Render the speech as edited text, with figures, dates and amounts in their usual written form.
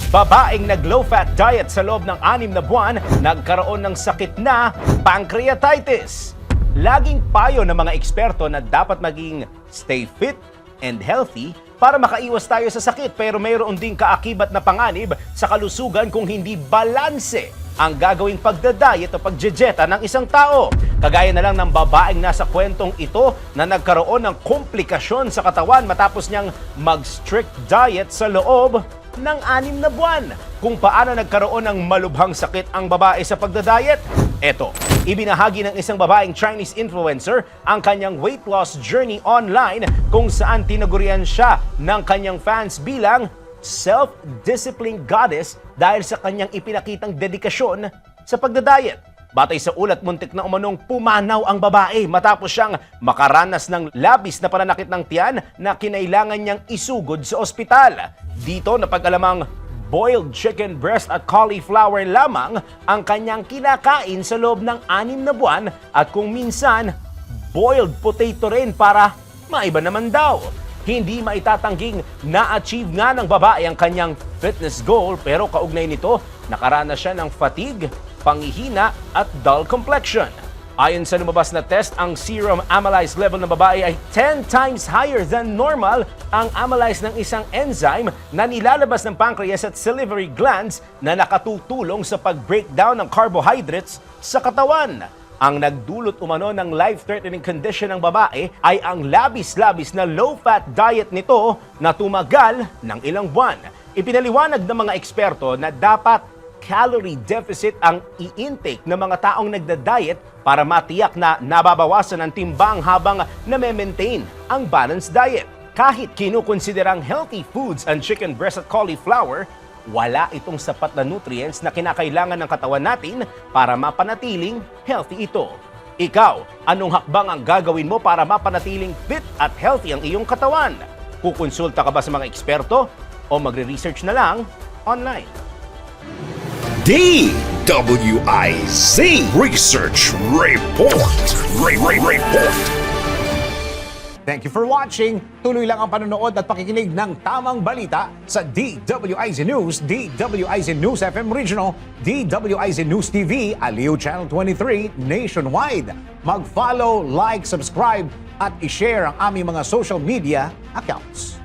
Babaeng nag-low-fat diet sa loob ng 6 na buwan, nagkaroon ng sakit na pancreatitis. Laging payo ng mga eksperto na dapat maging stay fit and healthy para makaiwas tayo sa sakit, pero mayroon ding kaakibat na panganib sa kalusugan kung hindi balanse ang gagawing pagdadayet o pagjejeta ng isang tao. Kagaya na lang ng babaeng nasa kwentong ito na nagkaroon ng komplikasyon sa katawan matapos niyang mag-strict diet sa loob ng 6 na buwan. Kung paano nagkaroon ng malubhang sakit ang babae sa pagdadayet? Eto, ibinahagi ng isang babaeng Chinese influencer ang kanyang weight loss journey online kung saan tinagurian siya ng kanyang fans bilang self-disciplined goddess dahil sa kanyang ipinakitang dedikasyon sa pagdadayet. Batay sa ulat, muntik na umanong pumanaw ang babae matapos siyang makaranas ng labis na pananakit ng tiyan na kinailangan niyang isugod sa ospital. Dito napag-alamang boiled chicken breast at cauliflower lamang ang kanyang kinakain sa loob ng 6 na buwan at kung minsan, boiled potato rin para maiba naman daw. Hindi maitatangging na-achieve nga ng babae ang kanyang fitness goal, pero kaugnay nito, nakaranas siya ng fatigue, panghihina at dull complexion. Ayon sa lumabas na test, ang serum amylase level ng babae ay 10 times higher than normal. Ang amylase ng isang enzyme na nilalabas ng pancreas at salivary glands na nakatutulong sa pag-breakdown ng carbohydrates sa katawan. Ang nagdulot umano ng life-threatening condition ng babae ay ang labis-labis na low-fat diet nito na tumagal ng ilang buwan. Ipinaliwanag ng mga eksperto na dapat calorie deficit ang i-intake ng mga taong nagda-diet para matiyak na nababawasan ang timbang habang na-maintain ang balanced diet. Kahit kinukonsiderang healthy foods ang chicken breast at cauliflower, wala itong sapat na nutrients na kinakailangan ng katawan natin para mapanatiling healthy ito. Ikaw, anong hakbang ang gagawin mo para mapanatiling fit at healthy ang iyong katawan? Kukonsulta ka ba sa mga eksperto o magre-research na lang online? DWIZ Research Report. Report. Thank you for watching. Tuloy lang ang panonood at pakikinig ng tamang balita sa DWIZ News, DWIZ News FM Regional, DWIZ News TV, Aliw Channel 23, nationwide. Mag-follow, like, subscribe at i-share ang aming mga social media accounts.